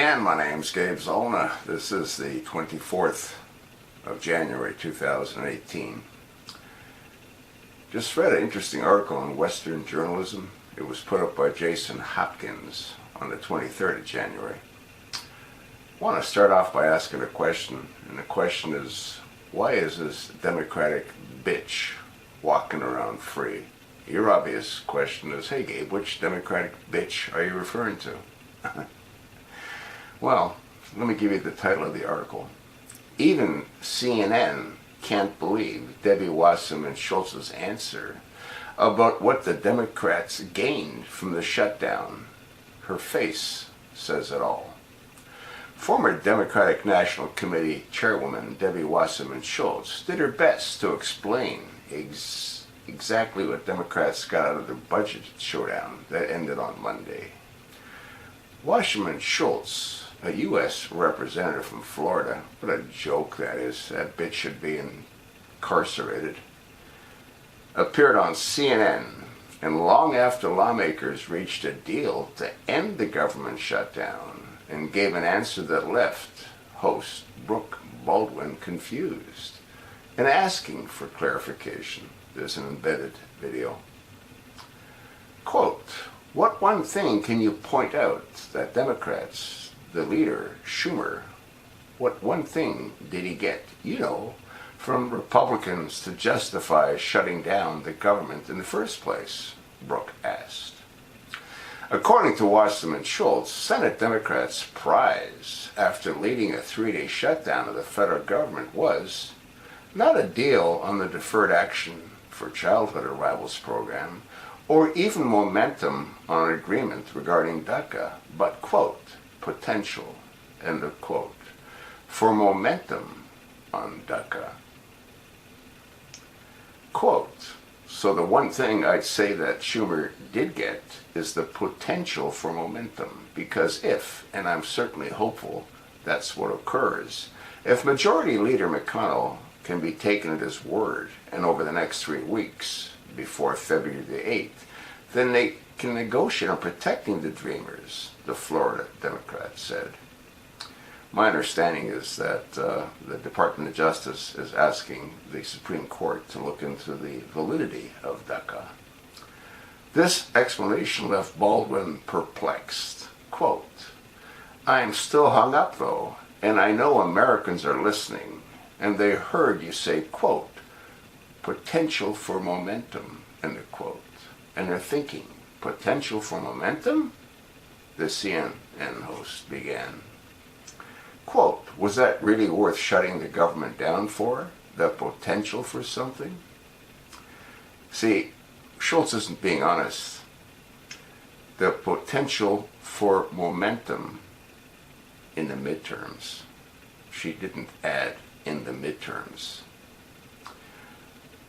And my name's Gabe Zollner. This is the 24th of January 2018. Just read an interesting article on Western journalism. It was put up by Jason Hopkins on the 23rd of January. I want to start off by asking a question, and the question is, why is this Democratic bitch walking around free? Your obvious question is, hey Gabe, which Democratic bitch are you referring to? Well, let me give you the title of the article. Even CNN can't believe Debbie Wasserman Schultz's answer about what the Democrats gained from the shutdown. Her face says it all. Former Democratic National Committee Chairwoman Debbie Wasserman Schultz did her best to explain exactly what Democrats got out of their budget showdown that ended on Monday. Wasserman Schultz, a U.S. representative from Florida, what a joke that is, that bitch should be incarcerated, appeared on CNN, and long after lawmakers reached a deal to end the government shutdown, and gave an answer that left host Brooke Baldwin confused and asking for clarification. There's an embedded video. Quote, what one thing can you point out that Democrats, the leader, Schumer, what one thing did he get, from Republicans to justify shutting down the government in the first place? Brooke asked. According to Wasserman Schultz, Senate Democrats' prize after leading a 3-day shutdown of the federal government was not a deal on the Deferred Action for Childhood Arrivals program, or even momentum on an agreement regarding DACA, but, quote, potential, end of quote, for momentum on DACA. Quote, so the one thing I'd say that Schumer did get is the potential for momentum, because if, and I'm certainly hopeful that's what occurs, if Majority Leader McConnell can be taken at his word, and over the next 3 weeks, before February the 8th, then they can negotiate on protecting the Dreamers, the Florida Democrats said. My understanding is that the Department of Justice is asking the Supreme Court to look into the validity of DACA. This explanation left Baldwin perplexed. Quote, I'm still hung up though, and I know Americans are listening, and they heard you say, quote, potential for momentum, end of quote. And they're thinking, potential for momentum? The CNN host began. Quote, was that really worth shutting the government down for? The potential for something? See, Schultz isn't being honest. The potential for momentum in the midterms. She didn't add in the midterms.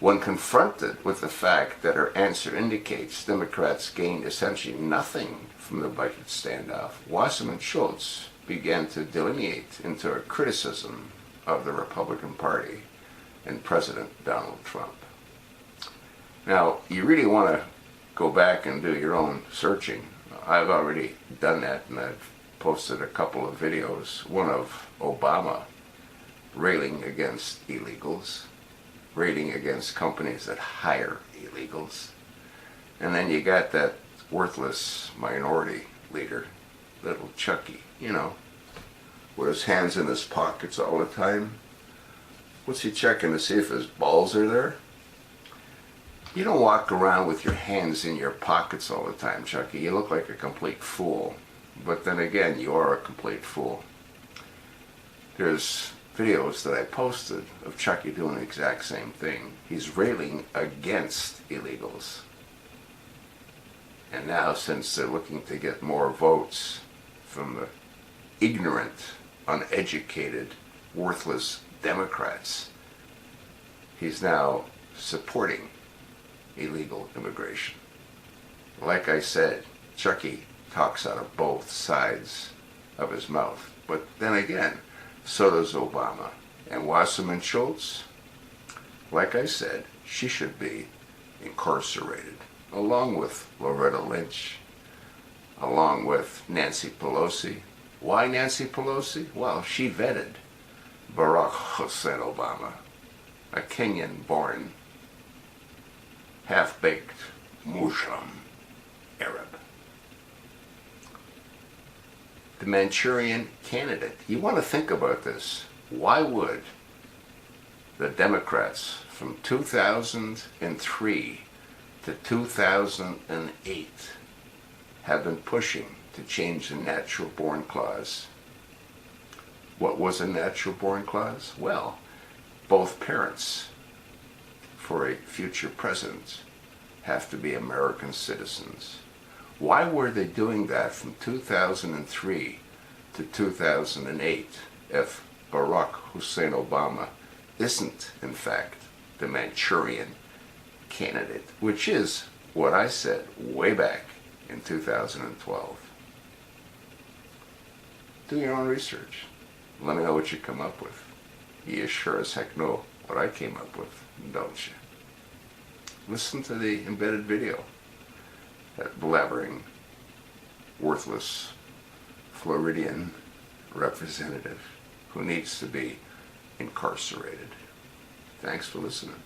When confronted with the fact that her answer indicates Democrats gained essentially nothing from the budget standoff, Wasserman Schultz began to delineate into a criticism of the Republican Party and President Donald Trump. Now, you really want to go back and do your own searching. I've already done that, and I've posted a couple of videos, one of Obama railing against illegals, railing against companies that hire illegals, and then you got that worthless minority leader, little Chucky, with his hands in his pockets all the time. What's he checking to see if his balls are there? You don't walk around with your hands in your pockets all the time, Chucky. You look like a complete fool. But then again, you are a complete fool. There's videos that I posted of Chucky doing the exact same thing. He's railing against illegals. And now, since they're looking to get more votes from the ignorant, uneducated, worthless Democrats, he's now supporting illegal immigration. Like I said, Chucky talks out of both sides of his mouth. But then again, so does Obama. And Wasserman Schultz, like I said, she should be incarcerated, along with Loretta Lynch, along with Nancy Pelosi, Why Nancy Pelosi? Well, she vetted Barack Hussein Obama, a Kenyan-born, half-baked Muslim Arab. The Manchurian candidate. You want to think about this. Why would the Democrats from 2003 to 2008 have been pushing to change the natural born clause? What was a natural born clause? Well, both parents for a future president have to be American citizens. Why were they doing that from 2003 to 2008 if Barack Hussein Obama isn't, in fact, the Manchurian candidate, which is what I said way back in 2012. Do your own research. Let me know what you come up with. You sure as heck know what I came up with, don't you? Listen to the embedded video. That blabbering, worthless Floridian representative who needs to be incarcerated. Thanks for listening.